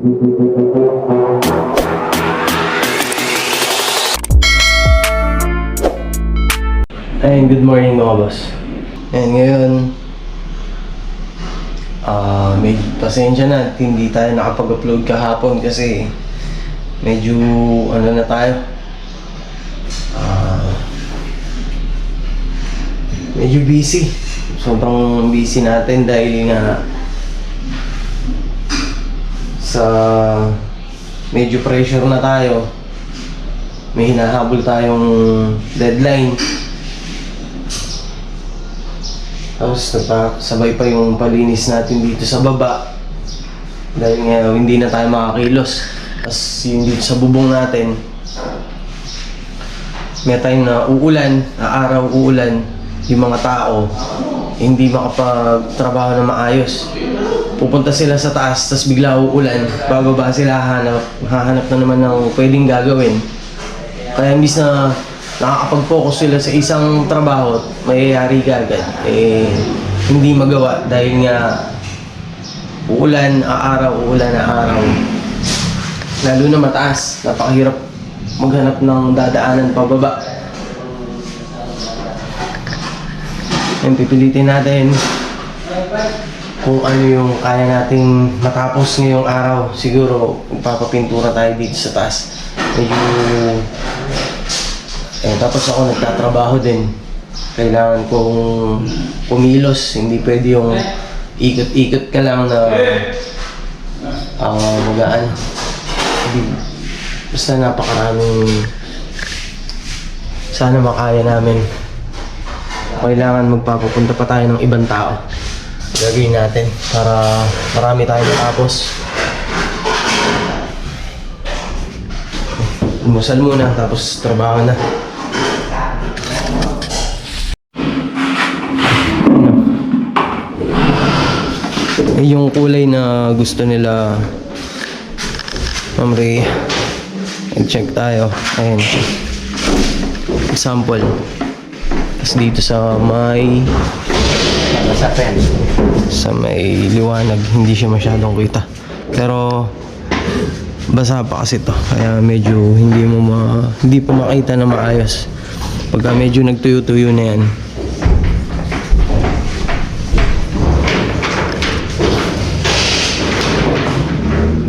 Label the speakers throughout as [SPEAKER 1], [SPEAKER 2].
[SPEAKER 1] Ayun, good morning mga boss. And ngayon, may pasensya na at hindi tayo nakapag-upload kahapon kasi medyo ano na tayo. Medyo busy. Sobrang busy natin dahil nga sa medyo pressure na tayo. May hinahabol tayong deadline. Tapos sabay pa yung palinis natin dito sa baba dahil nga hindi na tayo makakilos. Tapos yung dito sa bubong natin, may time na uulan, araw uulan, yung mga tao hindi makapagtrabaho na maayos. Pupunta sila sa taas, tapos bigla uulan, bababa sila, hahanap na naman ng pwedeng gagawin. Kaya imbis na nakakapag-focus sila sa isang trabaho, mayayari ka agad. Hindi magawa dahil nga uulan, araw. Lalo na mataas, napakahirap maghanap ng dadaanan pababa. And pipilitin natin kung ano yung kaya nating matapos ngayong araw. Siguro magpapapintura tayo dito sa taas. Tapos ako nagtatrabaho din. Kailangan kong pumilos. Hindi pwede yung ikot-ikot ka lang na magaan. Basta napakaraming sana makaya namin. Kailangan magpapapunta pa tayo ng ibang tao. Gagawin natin para marami tayo matapos. Umusal muna tapos trabaho na. Yung kulay na gusto nila Ma'am Ray, check tayo. Ayan, sample. Tapos dito sa may liwanag, hindi siya masyadong kita, pero basa pa kasi to, kaya medyo hindi pa makita na maayos. Pagka medyo nagtuyo-tuyo na yan,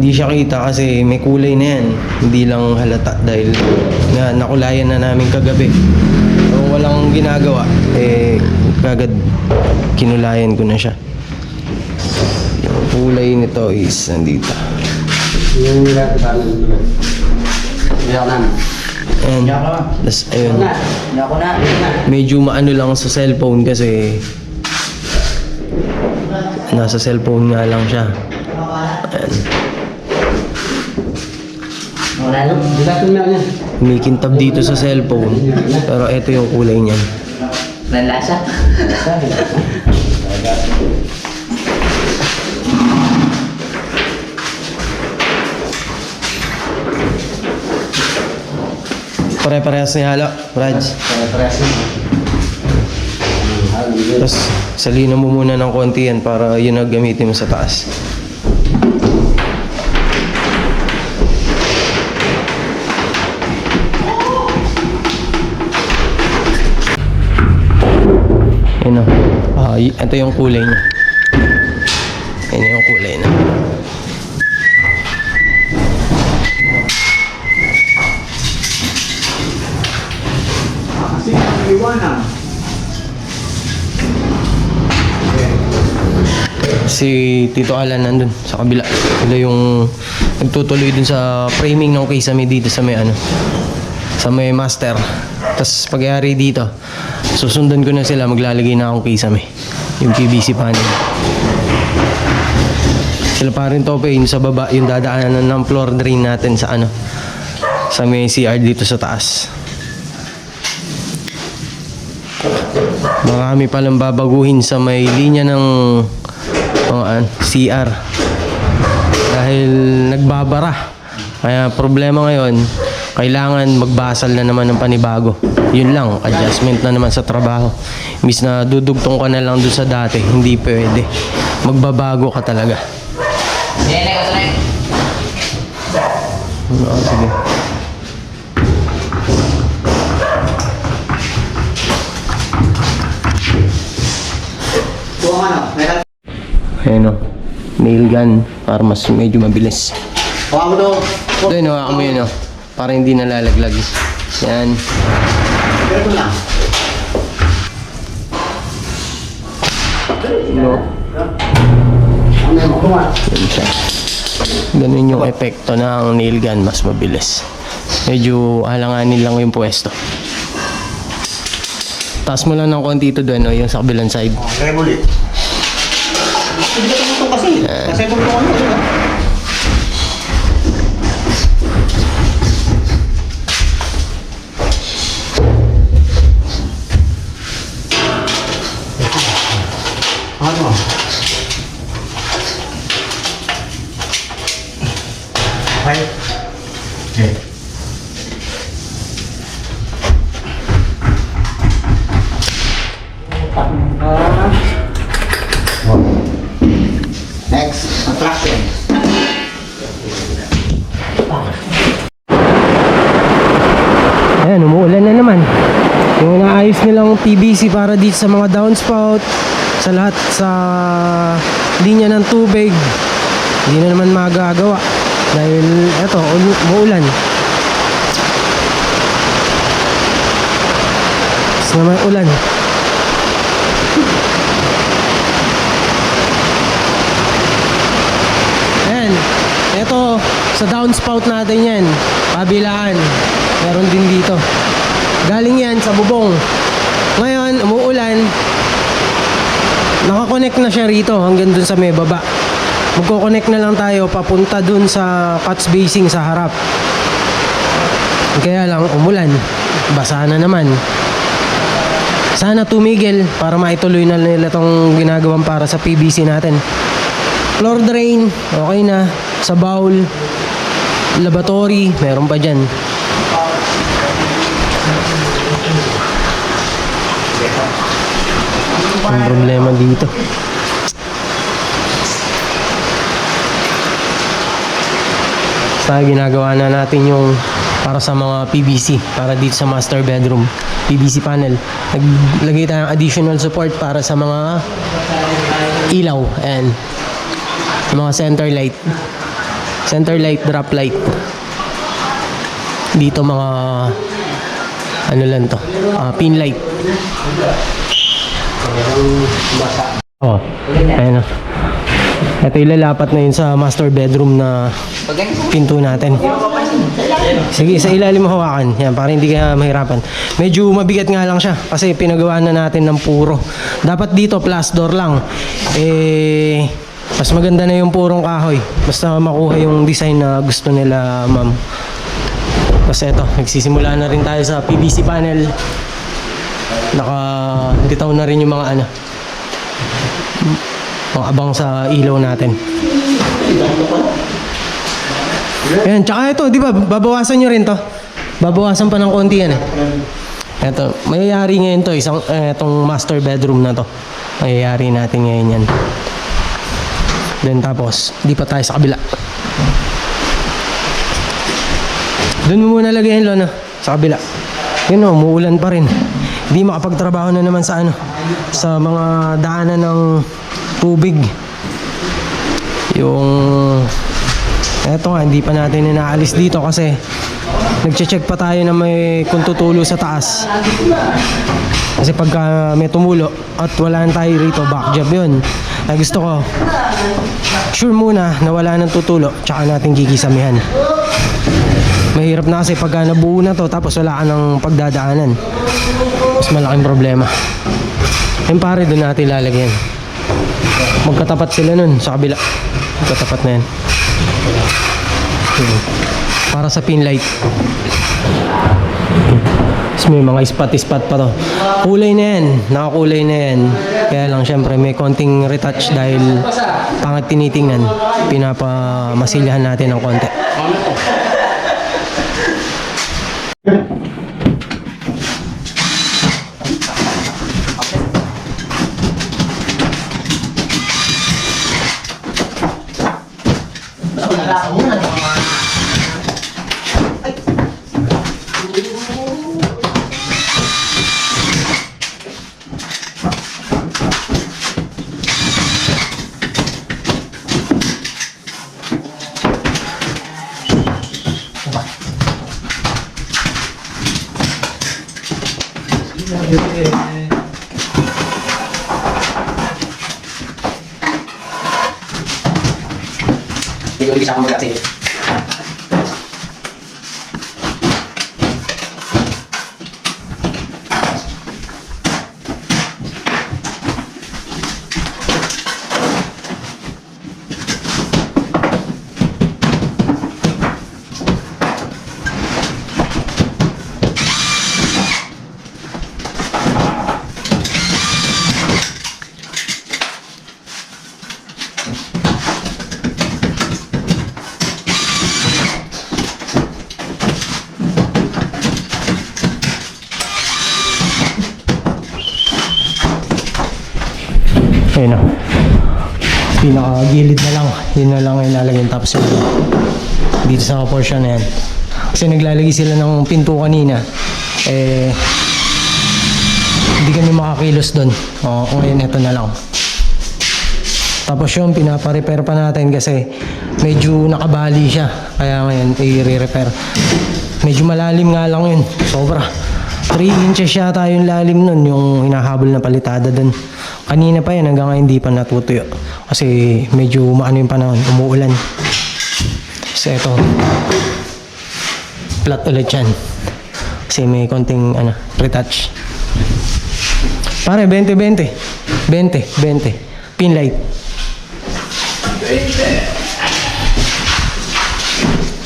[SPEAKER 1] hindi siya kita kasi may kulay na yan. Hindi lang halata dahil nga nakulayan na namin kagabi. Kung walang ginagawa, kagad kinulayan ko na siya. Yung kulay nito is nandito. And tas ayun, medyo maano lang sa cellphone kasi nasa cellphone nga lang siya. Ayan. Kumikintab dito sa cellphone, pero ito yung kulay niyan.
[SPEAKER 2] Nalasa?
[SPEAKER 1] Pare-parehas ni halo, Raj.
[SPEAKER 2] Pare-parehas ni.
[SPEAKER 1] Tapos salina mo muna ng konti yan para yun ang gamitin mo sa taas. Yun o. Ito yung kulay niya. Yan yung kulay na. Si Tito Alan nandun sa kabila. Sila yung nagtutuloy dun sa framing ng kisame dito sa may sa may master. Tapos pagyari dito, susundan ko na sila, maglalagay na akong kisame, yung PVC panel. Sila pa rin tope yung sa baba, yung dadaanan ng floor drain natin sa sa may CR dito sa taas. Marami palang babaguhin sa may linya ng CR dahil nagbabara. Kaya problema ngayon, kailangan magbasal na naman ng panibago. Yun lang, adjustment na naman sa trabaho. Imbis na dudugtong ka na lang doon sa dati, hindi pwede. Magbabago ka talaga. Sige.
[SPEAKER 2] Kung ano, meron.
[SPEAKER 1] Ayan o. Nail gun. Para mas medyo mabilis.
[SPEAKER 2] Kuha mo doon.
[SPEAKER 1] Ito yun, hawakan mo yun o. Para hindi nalalaglag. Yan.
[SPEAKER 2] Pero lang.
[SPEAKER 1] No.
[SPEAKER 2] Ano mo? Kuha.
[SPEAKER 1] Yan siya. Ganun yung epekto ng nail gun. Mas mabilis. Medyo alanganin lang yung pwesto. Taas mo lang ng konti ito doon, no? Yung sa kabilang side.
[SPEAKER 2] Kaya ulit. Hindi ko ito kasi. Kasi ito ano. Ano? Okay. Okay. Next, attraction.
[SPEAKER 1] Ayan, umuulan na naman. Yung naayos nilang PVC para dito sa mga downspout, sa lahat sa linya ng tubig, hindi na naman magagawa. Dahil eto, umuulan. Tapos naman ulan. Ayan, eto, sa downspout natin yan, kabilaan. Meron din dito. Galing yan sa bubong. Ngayon, umuulan. Nakakonect na siya rito hanggang dun sa may baba. Magko-connect na lang tayo papunta dun sa catch basing sa harap. Kaya lang, umulan. Basa na naman. Sana tumigil para maituloy na nila tong ginagawang para sa PVC natin. Floor drain, okay na. Sa bowl, lavatory, meron pa dyan. Ang problema dito. Sa ginagawa na natin yung para sa mga PVC, para dito sa master bedroom, PVC panel. Naglagay tayong additional support para sa mga ilaw and mga center light, drop light. Dito mga ano lang to, pin light. Oh, ayun o. Ito ilalapat na yun sa master bedroom na pinto natin. Sige, sa ilalim mo hawakan. Yan, para hindi ka mahirapan. Medyo mabigat nga lang siya kasi pinagawa na natin ng puro. Dapat dito plus door lang. Mas maganda na yung purong kahoy. Basta makuha yung design na gusto nila, ma'am. Kasi ito, nagsisimula na rin tayo sa PVC panel. Nakaditaw na rin yung mga ano, mga abang sa ilaw natin. Ayan, tsaka ito, di ba, babawasan nyo rin to. Babawasan pa ng konti yan eh. Ito, mayayari ngayon to, itong master bedroom na to. Mayayari natin ngayon yan. Then tapos, di pa tayo sa kabila. Doon mo muna lagay yung lona, sa kabila. Yun o, umuulan pa rin. Hindi makapagtrabaho na naman sa ano, sa mga daanan ng tubig. Yung eto nga, hindi pa natin inaalis dito kasi nagche-check pa tayo na may kung tutulo sa taas. Kasi pagka may tumulo at wala na tayo rito, back job yun. Ay gusto ko sure muna na wala nang tutulo, tsaka natin kikisamihan. Mahirap na kasi pagka nabuo na to tapos wala ka ng pagdadaanan, mas malaking problema. Yung pare doon natin lalagyan. Magkatapat sila nun sa kabila. Magkatapat na yan. Para sa pin light. Tapos may mga spot pa to. Kulay na yan. Nakakulay na yan. Kaya lang syempre may konting retouch dahil pangit tinitingnan. Pinapamasilyahan natin ng konti.
[SPEAKER 2] Hindi ko isa akong mag-kasi.
[SPEAKER 3] Ayun na. Pinaka-gilid na lang. Yun na lang ilalagay. Tapos yun, dito sa portion na yan. Kasi naglalagay sila ng pinto kanina. Eh, hindi kami makakilos doon. O, ngayon ito na lang. Tapos yun, pinapa-repair pa natin kasi medyo nakabali siya. Kaya ngayon, i-re-repair. Medyo malalim nga lang yun. Sobra. 3 inches yata yung lalim nun, yung hinahabol na palitada dun. Kanina pa yan, hanggang ngayon hindi pa natutuyo. Kasi medyo maano yung panahon, umuulan. Kasi ito, flat ulit yan. Kasi may konting retouch. Pare, 20. Pin light.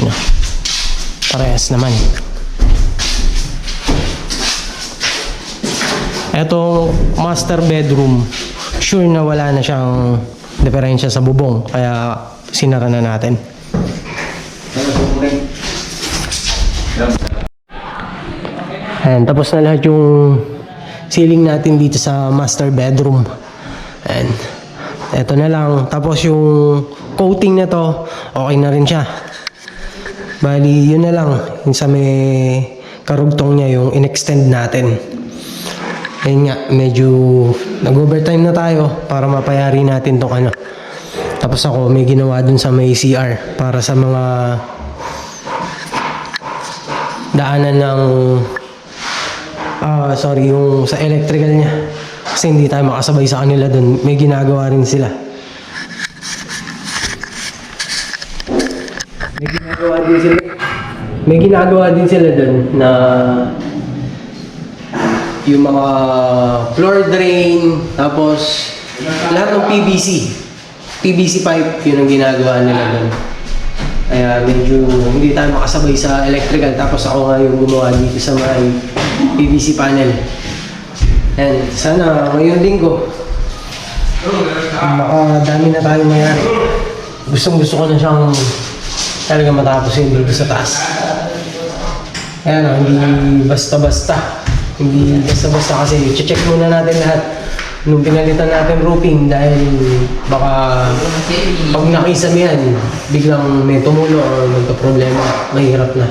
[SPEAKER 3] 20. Parehas naman. Ito, master bedroom. Sure na wala na siyang diferensya sa bubong. Kaya sinara na natin. Ayan, tapos na lahat yung ceiling natin dito sa master bedroom. Ayan. Ito na lang. Tapos yung coating na to, okay na rin siya. Bali, yun na lang. Yung sa may karugtong niya, yung in-extend natin. Ayun nga, medyo nag-overtime na tayo para mapayari natin itong Tapos ako, may ginawa dun sa may CR para sa mga daanan ng yung sa electrical niya. Kasi hindi tayo makasabay sa kanila dun. May ginagawa rin sila. May ginagawa din sila dun na yung mga floor drain, tapos lahat ng PVC pipe, yun ang ginagawa nila doon. Kaya medyo hindi tayo makasabay sa electrical, tapos ako nga yung gumawa dito sa may PVC panel. And sana ngayong linggo makadami na tayo mayari. Gusto ko na siyang talaga matapos yung dito sa taas. Kaya na, hindi basta-basta kasi check muna natin lahat nung pinalitan natin roofing dahil baka pag nakisamihan biglang may tumulo o magka-problema, mahirap na.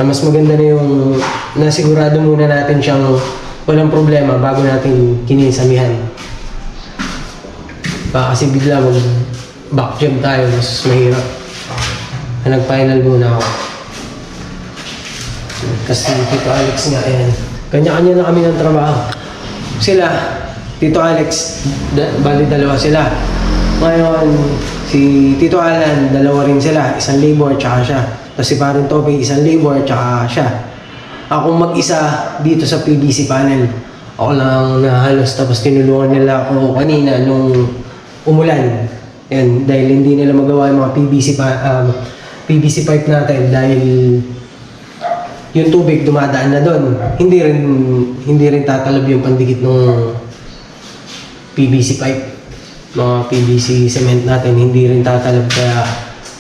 [SPEAKER 3] Mas maganda na yung nasigurado muna natin siyang walang problema bago natin kinisamihan. Baka kasi bigla mag-back job tayo, mas mahirap. Nag-final muna ako. Kasi Tito Alex nga yan. Kanya-kanya na kami ng trabaho. Sila, Tito Alex, bali dalawa sila. Ngayon, si Tito Alan, dalawa rin sila. Isang labor, tsaka siya. Tapos si Parin Tope, isang labor, tsaka siya. Ako mag-isa dito sa PVC panel. Ako lang nahalos. Tapos tinulungan nila ako kanina nung umulan. Yan, dahil hindi nila magawa yung mga PVC pipe natin dahil yung tubig dumadaan na doon. Hindi rin tatalab yung pandikit ng PVC pipe. Mga PVC cement natin, hindi rin tatalab kaya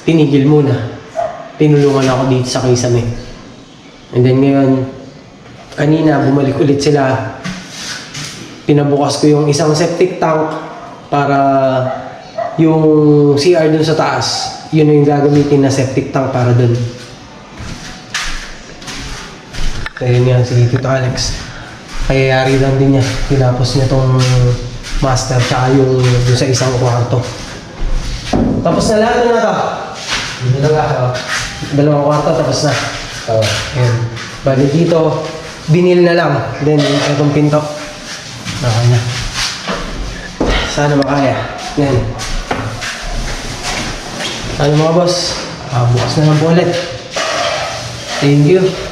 [SPEAKER 3] tinigil muna. Tinulungan ako dito sa Kisame. And then ngayon, kanina bumalik ulit sila. Pinabukas ko yung isang septic tank para yung CR dun sa taas, yun yung gagamitin na septic tank para dun. So yun yan, si Tito Alex. Kayayari lang din niya. Tinapos niya tong master tsaka yung sa isang kwarto. Tapos na lahat na to. Dalawang kwarto tapos na. Ayan. Bali dito, Binil na lang. Then, itong pinto. Okay na. Sana makaya. Yan. Ano mga boss? Bukas na lang po ulit. Thank you.